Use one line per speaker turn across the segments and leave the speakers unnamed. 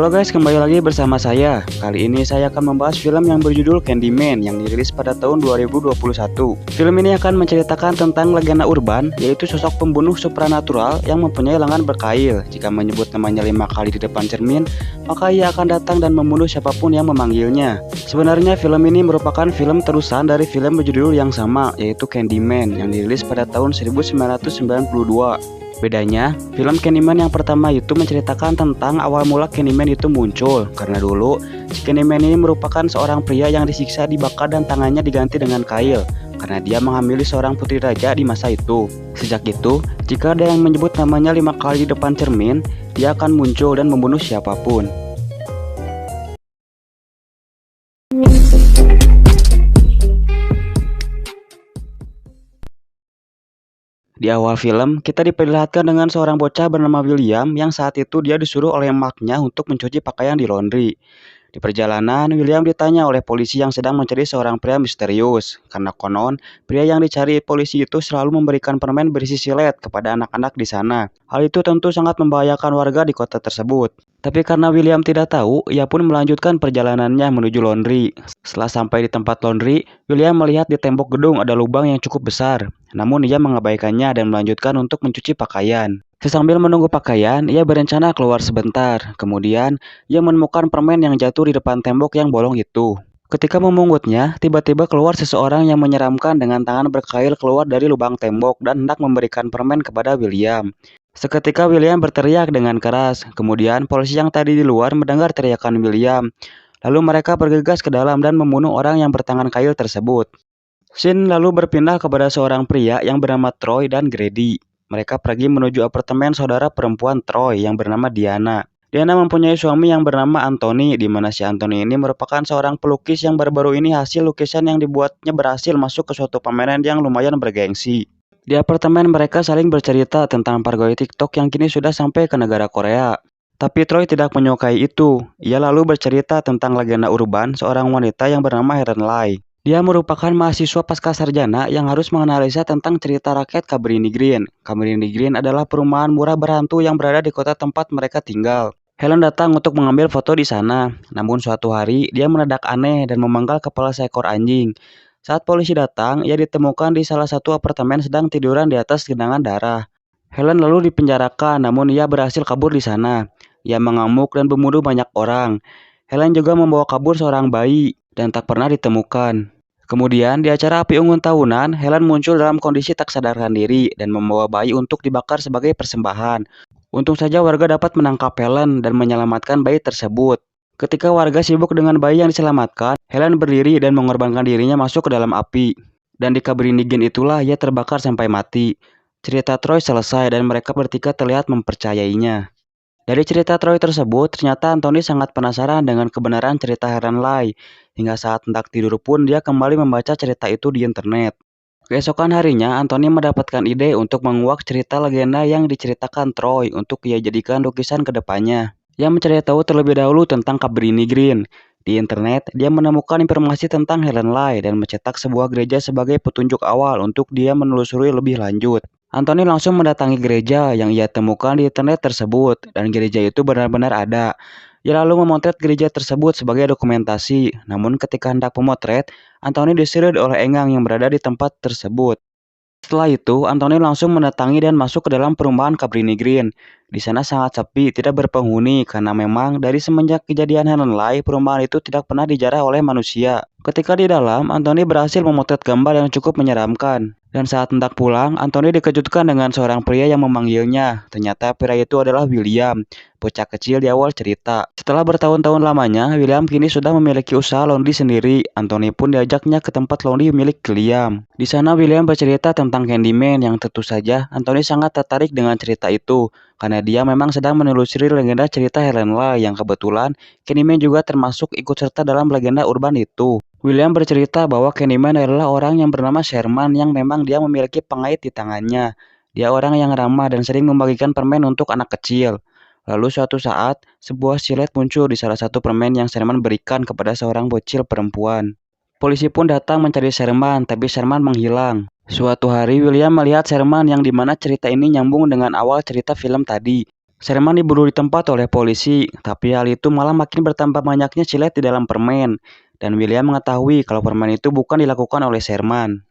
Halo guys, kembali lagi bersama saya. Kali ini saya akan membahas film yang berjudul Candyman yang dirilis pada tahun 2021. Film ini akan menceritakan tentang legenda urban, yaitu sosok pembunuh supranatural yang mempunyai lengan berkail. Jika menyebut namanya 5 kali di depan cermin, maka ia akan datang dan membunuh siapapun yang memanggilnya. Sebenarnya film ini merupakan film terusan dari film berjudul yang sama, yaitu Candyman yang dirilis pada tahun 1992. Bedanya, film Candyman yang pertama itu menceritakan tentang awal mula Candyman itu muncul. Karena dulu, si Candyman ini merupakan seorang pria yang disiksa, dibakar dan tangannya diganti dengan kail karena dia menghamili seorang putri raja di masa itu. Sejak itu, jika ada yang menyebut namanya 5 kali di depan cermin, dia akan muncul dan membunuh siapapun. Di awal film, kita diperlihatkan dengan seorang bocah bernama William yang saat itu dia disuruh oleh emaknya untuk mencuci pakaian di laundry. Di perjalanan, William ditanya oleh polisi yang sedang mencari seorang pria misterius. Karena konon, pria yang dicari polisi itu selalu memberikan permen berisi silet kepada anak-anak di sana. Hal itu tentu sangat membahayakan warga di kota tersebut. Tapi karena William tidak tahu, ia pun melanjutkan perjalanannya menuju laundry. Setelah sampai di tempat laundry, William melihat di tembok gedung ada lubang yang cukup besar. Namun ia mengabaikannya dan melanjutkan untuk mencuci pakaian. Sambil menunggu pakaian, ia berencana keluar sebentar. Kemudian, ia menemukan permen yang jatuh di depan tembok yang bolong itu. Ketika memungutnya, tiba-tiba keluar seseorang yang menyeramkan dengan tangan berkail keluar dari lubang tembok dan hendak memberikan permen kepada William. Seketika William berteriak dengan keras. Kemudian polisi yang tadi di luar mendengar teriakan William. Lalu mereka bergegas ke dalam dan membunuh orang yang bertangan kail tersebut. Scene lalu berpindah kepada seorang pria yang bernama Troy dan Grady. Mereka pergi menuju apartemen saudara perempuan Troy yang bernama Diana. Diana mempunyai suami yang bernama Anthony, di mana si Anthony ini merupakan seorang pelukis yang baru-baru ini hasil lukisan yang dibuatnya berhasil masuk ke suatu pameran yang lumayan bergengsi. Di apartemen mereka saling bercerita tentang pegawai TikTok yang kini sudah sampai ke negara Korea. Tapi Troy tidak menyukai itu. Ia lalu bercerita tentang legenda urban seorang wanita yang bernama Helen Lai. Dia merupakan mahasiswa pascasarjana yang harus menganalisa tentang cerita rakyat Cabrini Green. Cabrini Green adalah perumahan murah berhantu yang berada di kota tempat mereka tinggal. Helen datang untuk mengambil foto di sana. Namun suatu hari, dia mendadak aneh dan memanggal kepala seekor anjing. Saat polisi datang, ia ditemukan di salah satu apartemen sedang tiduran di atas genangan darah. Helen lalu dipenjarakan, namun ia berhasil kabur di sana. Ia mengamuk dan membunuh banyak orang. Helen juga membawa kabur seorang bayi dan tak pernah ditemukan. Kemudian, di acara api unggun tahunan, Helen muncul dalam kondisi tak sadarkan diri dan membawa bayi untuk dibakar sebagai persembahan. Untung saja warga dapat menangkap Helen dan menyelamatkan bayi tersebut. Ketika warga sibuk dengan bayi yang diselamatkan, Helen berdiri dan mengorbankan dirinya masuk ke dalam api. Dan di Cabrini Green itulah ia terbakar sampai mati. Cerita Troy selesai dan mereka bertiga terlihat mempercayainya. Dari cerita Troy tersebut, ternyata Anthony sangat penasaran dengan kebenaran cerita Helen Lai. Hingga saat hendak tidur pun dia kembali membaca cerita itu di internet. Keesokan harinya, Anthony mendapatkan ide untuk menguak cerita legenda yang diceritakan Troy untuk ia jadikan lukisan ke depannya. Ia mencari tahu terlebih dahulu tentang Cabrini Green. Di internet, dia menemukan informasi tentang Helen Lai dan mencetak sebuah gereja sebagai petunjuk awal untuk dia menelusuri lebih lanjut. Anthony langsung mendatangi gereja yang ia temukan di internet tersebut, dan gereja itu benar-benar ada. Ia lalu memotret gereja tersebut sebagai dokumentasi, namun ketika hendak memotret, Anthony diseret oleh Engang yang berada di tempat tersebut. Setelah itu, Anthony langsung mendatangi dan masuk ke dalam perumahan Cabrini Green. Di sana sangat sepi, tidak berpenghuni, karena memang dari semenjak kejadian Helen Lai, perumahan itu tidak pernah dijarah oleh manusia. Ketika di dalam, Anthony berhasil memotret gambar yang cukup menyeramkan. Dan saat hendak pulang, Anthony dikejutkan dengan seorang pria yang memanggilnya. Ternyata pria itu adalah William, bocah kecil di awal cerita. Setelah bertahun-tahun lamanya, William kini sudah memiliki usaha laundry sendiri. Anthony pun diajaknya ke tempat laundry milik William. Di sana William bercerita tentang Candyman yang tentu saja Anthony sangat tertarik dengan cerita itu. Karena dia memang sedang menelusuri legenda cerita Helen Lai yang kebetulan Candyman juga termasuk ikut serta dalam legenda urban itu. William bercerita bahwa Candyman adalah orang yang bernama Sherman yang memang dia memiliki pengait di tangannya. Dia orang yang ramah dan sering membagikan permen untuk anak kecil. Lalu suatu saat, sebuah silet muncul di salah satu permen yang Sherman berikan kepada seorang bocil perempuan. Polisi pun datang mencari Sherman, tapi Sherman menghilang. Suatu hari William melihat Sherman yang dimana cerita ini nyambung dengan awal cerita film tadi. Sherman diburu di tempat oleh polisi, tapi hal itu malah makin bertambah banyaknya silet di dalam permen. Dan William mengetahui kalau permen itu bukan dilakukan oleh Sherman.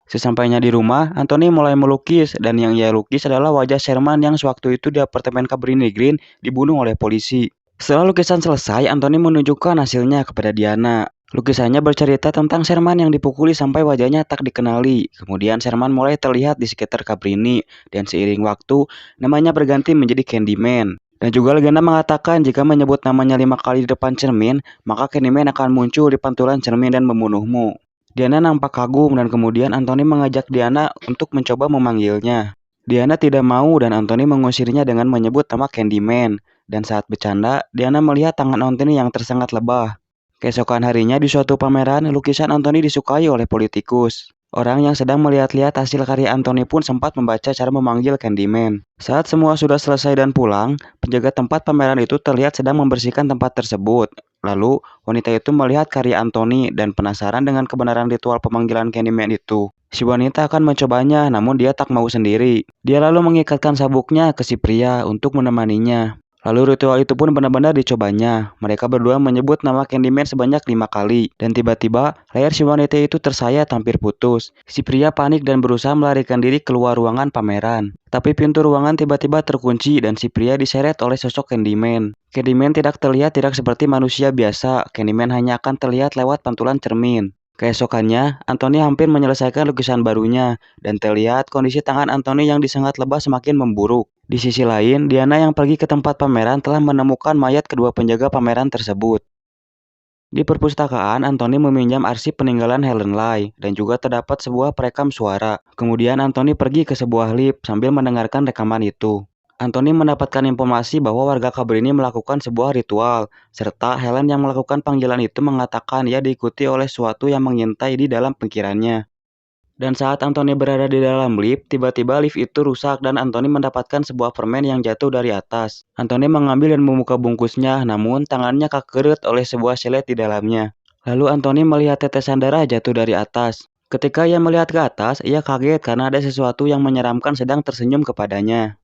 Sesampainya di rumah, Anthony mulai melukis, dan yang ia lukis adalah wajah Sherman yang sewaktu itu di apartemen Cabrini Green dibunuh oleh polisi. Setelah lukisan selesai, Anthony menunjukkan hasilnya kepada Diana. Lukisannya bercerita tentang Sherman yang dipukuli sampai wajahnya tak dikenali. Kemudian Sherman mulai terlihat di sekitar Cabrini, dan seiring waktu, namanya berganti menjadi Candyman. Dan juga legenda mengatakan jika menyebut namanya 5 kali di depan cermin, maka Candyman akan muncul di pantulan cermin dan membunuhmu. Diana nampak kagum dan kemudian Anthony mengajak Diana untuk mencoba memanggilnya. Diana tidak mau dan Anthony mengusirnya dengan menyebut nama Candyman. Dan saat bercanda, Diana melihat tangan Anthony yang tersengat lebah. Keesokan harinya di suatu pameran, lukisan Anthony disukai oleh politikus. Orang yang sedang melihat-lihat hasil karya Anthony pun sempat membaca cara memanggil Candyman. Saat semua sudah selesai dan pulang, penjaga tempat pameran itu terlihat sedang membersihkan tempat tersebut. Lalu, wanita itu melihat karya Anthony dan penasaran dengan kebenaran ritual pemanggilan Candyman itu. Si wanita akan mencobanya, namun dia tak mau sendiri. Dia lalu mengikatkan sabuknya ke si pria untuk menemaninya. Lalu ritual itu pun benar-benar dicobanya. Mereka berdua menyebut nama Candyman sebanyak 5 kali. Dan tiba-tiba, leher si wanita itu tersayat hampir putus. Si pria panik dan berusaha melarikan diri keluar ruangan pameran. Tapi pintu ruangan tiba-tiba terkunci dan si pria diseret oleh sosok Candyman. Candyman tidak terlihat tidak seperti manusia biasa. Candyman hanya akan terlihat lewat pantulan cermin. Keesokannya, Anthony hampir menyelesaikan lukisan barunya, dan terlihat kondisi tangan Anthony yang disengat lebah semakin memburuk. Di sisi lain, Diana yang pergi ke tempat pameran telah menemukan mayat kedua penjaga pameran tersebut. Di perpustakaan, Anthony meminjam arsip peninggalan Helen Lai, dan juga terdapat sebuah perekam suara. Kemudian Anthony pergi ke sebuah lift sambil mendengarkan rekaman itu. Anthony mendapatkan informasi bahwa warga Cabrini melakukan sebuah ritual, serta Helen yang melakukan panggilan itu mengatakan ia diikuti oleh sesuatu yang mengintai di dalam pikirannya. Dan saat Anthony berada di dalam lift, tiba-tiba lift itu rusak dan Anthony mendapatkan sebuah permen yang jatuh dari atas. Anthony mengambil dan membuka bungkusnya, namun tangannya kekeret oleh sebuah silet di dalamnya. Lalu Anthony melihat tetesan darah jatuh dari atas. Ketika ia melihat ke atas, ia kaget karena ada sesuatu yang menyeramkan sedang tersenyum kepadanya.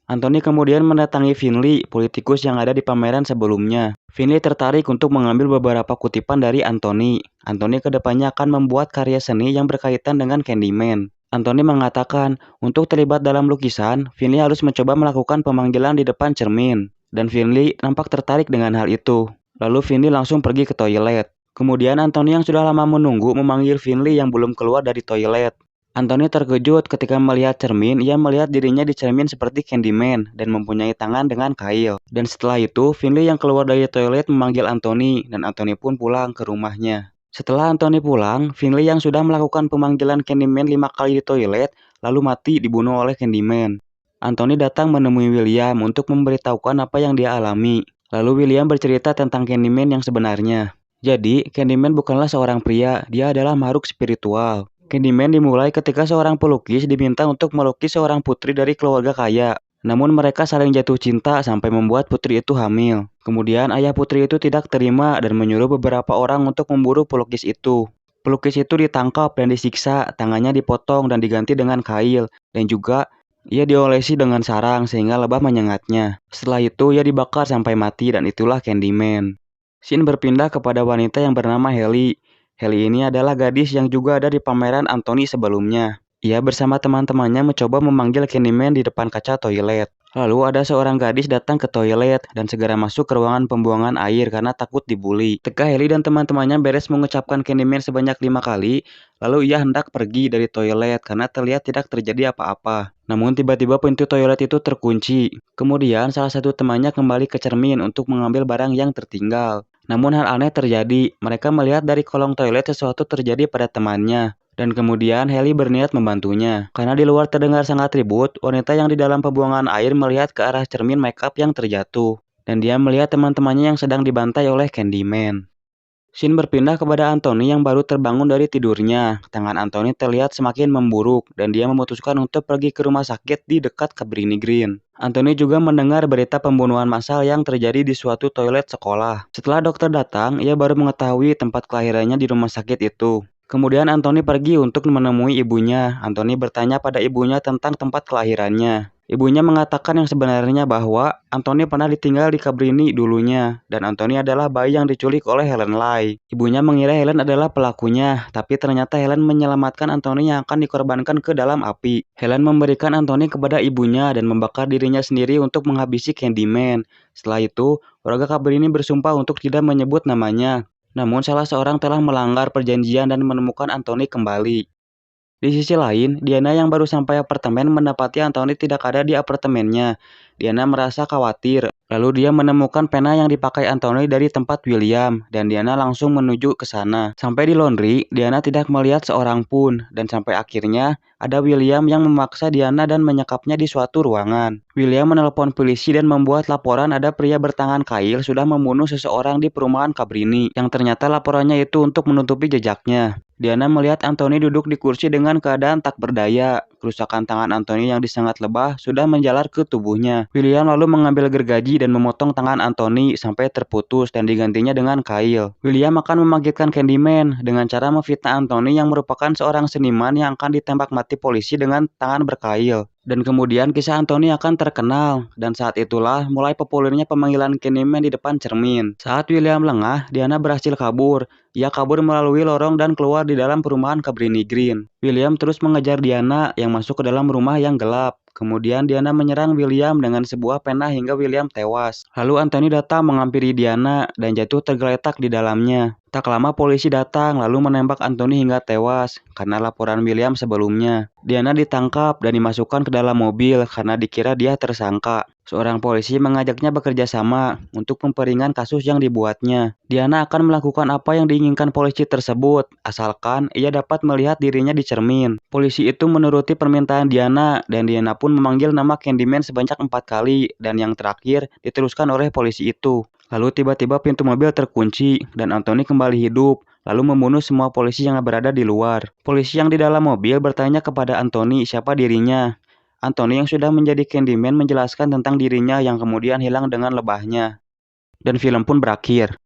Anthony kemudian mendatangi Finley, politikus yang ada di pameran sebelumnya. Finley tertarik untuk mengambil beberapa kutipan dari Anthony. Anthony kedepannya akan membuat karya seni yang berkaitan dengan Candyman. Anthony mengatakan, untuk terlibat dalam lukisan, Finley harus mencoba melakukan pemanggilan di depan cermin. Dan Finley nampak tertarik dengan hal itu. Lalu Finley langsung pergi ke toilet. Kemudian Anthony yang sudah lama menunggu memanggil Finley yang belum keluar dari toilet. Anthony terkejut ketika melihat cermin. Ia melihat dirinya di cermin seperti Candyman dan mempunyai tangan dengan kail. Dan setelah itu, Finley yang keluar dari toilet memanggil Anthony dan Anthony pun pulang ke rumahnya. Setelah Anthony pulang, Finley yang sudah melakukan pemanggilan Candyman 5 kali di toilet lalu mati dibunuh oleh Candyman. Anthony datang menemui William untuk memberitahukan apa yang dia alami. Lalu William bercerita tentang Candyman yang sebenarnya. Jadi, Candyman bukanlah seorang pria, dia adalah makhluk spiritual. Candyman dimulai ketika seorang pelukis diminta untuk melukis seorang putri dari keluarga kaya. Namun mereka saling jatuh cinta sampai membuat putri itu hamil. Kemudian ayah putri itu tidak terima dan menyuruh beberapa orang untuk memburu pelukis itu. Pelukis itu ditangkap dan disiksa, tangannya dipotong dan diganti dengan kail. Dan juga ia diolesi dengan sarang sehingga lebah menyengatnya. Setelah itu ia dibakar sampai mati dan itulah Candyman. Scene berpindah kepada wanita yang bernama Helly. Helly ini adalah gadis yang juga ada di pameran Anthony sebelumnya. Ia bersama teman-temannya mencoba memanggil Candyman di depan kaca toilet. Lalu ada seorang gadis datang ke toilet dan segera masuk ke ruangan pembuangan air karena takut dibully. Ketika Helly dan teman-temannya beres mengucapkan Candyman sebanyak 5 kali, lalu ia hendak pergi dari toilet karena terlihat tidak terjadi apa-apa. Namun tiba-tiba pintu toilet itu terkunci. Kemudian salah satu temannya kembali ke cermin untuk mengambil barang yang tertinggal. Namun hal aneh terjadi, mereka melihat dari kolong toilet sesuatu terjadi pada temannya. Dan kemudian Helly berniat membantunya. Karena di luar terdengar sangat ribut, wanita yang di dalam pembuangan air melihat ke arah cermin makeup yang terjatuh. Dan dia melihat teman-temannya yang sedang dibantai oleh Candyman. Scene berpindah kepada Anthony yang baru terbangun dari tidurnya. Tangan Anthony terlihat semakin memburuk dan dia memutuskan untuk pergi ke rumah sakit di dekat Cabrini Green. Anthony juga mendengar berita pembunuhan massal yang terjadi di suatu toilet sekolah. Setelah dokter datang, ia baru mengetahui tempat kelahirannya di rumah sakit itu. Kemudian Anthony pergi untuk menemui ibunya. Anthony bertanya pada ibunya tentang tempat kelahirannya. Ibunya mengatakan yang sebenarnya bahwa Anthony pernah ditinggal di Cabrini dulunya, dan Anthony adalah bayi yang diculik oleh Helen Lai. Ibunya mengira Helen adalah pelakunya, tapi ternyata Helen menyelamatkan Anthony yang akan dikorbankan ke dalam api. Helen memberikan Anthony kepada ibunya dan membakar dirinya sendiri untuk menghabisi Candyman. Setelah itu, warga Cabrini bersumpah untuk tidak menyebut namanya. Namun salah seorang telah melanggar perjanjian dan menemukan Anthony kembali. Di sisi lain, Diana yang baru sampai apartemen mendapati Anthony tidak ada di apartemennya. Diana merasa khawatir, lalu dia menemukan pena yang dipakai Anthony dari tempat William, dan Diana langsung menuju ke sana. Sampai di laundry, Diana tidak melihat seorang pun, dan sampai akhirnya ada William yang memaksa Diana dan menyekapnya di suatu ruangan. William menelpon polisi dan membuat laporan ada pria bertangan kail sudah membunuh seseorang di perumahan Cabrini, yang ternyata laporannya itu untuk menutupi jejaknya. Diana melihat Anthony duduk di kursi dengan keadaan tak berdaya. Kerusakan tangan Anthony yang disengat lebah sudah menjalar ke tubuhnya. William lalu mengambil gergaji dan memotong tangan Anthony sampai terputus dan digantinya dengan kail. William akan membangkitkan Candyman dengan cara memfitnah Anthony yang merupakan seorang seniman yang akan ditembak mati polisi dengan tangan berkail. Dan kemudian kisah Anthony akan terkenal, dan saat itulah mulai populernya pemanggilan Candyman di depan cermin. Saat William lengah, Diana berhasil kabur. Ia kabur melalui lorong dan keluar di dalam perumahan Cabrini Green. William terus mengejar Diana yang masuk ke dalam rumah yang gelap. Kemudian Diana menyerang William dengan sebuah pena hingga William tewas. Lalu Anthony datang menghampiri Diana dan jatuh tergeletak di dalamnya. Tak lama polisi datang lalu menembak Anthony hingga tewas karena laporan William sebelumnya. Diana ditangkap dan dimasukkan ke dalam mobil karena dikira dia tersangka. Seorang polisi mengajaknya bekerja sama untuk memperingan kasus yang dibuatnya. Diana akan melakukan apa yang diinginkan polisi tersebut, asalkan ia dapat melihat dirinya di cermin. Polisi itu menuruti permintaan Diana, dan Diana pun memanggil nama Candyman sebanyak 4 kali, dan yang terakhir diteruskan oleh polisi itu. Lalu tiba-tiba pintu mobil terkunci, dan Anthony kembali hidup, lalu membunuh semua polisi yang berada di luar. Polisi yang di dalam mobil bertanya kepada Anthony siapa dirinya. Anthony yang sudah menjadi Candyman menjelaskan tentang dirinya yang kemudian hilang dengan lebahnya. Dan film pun berakhir.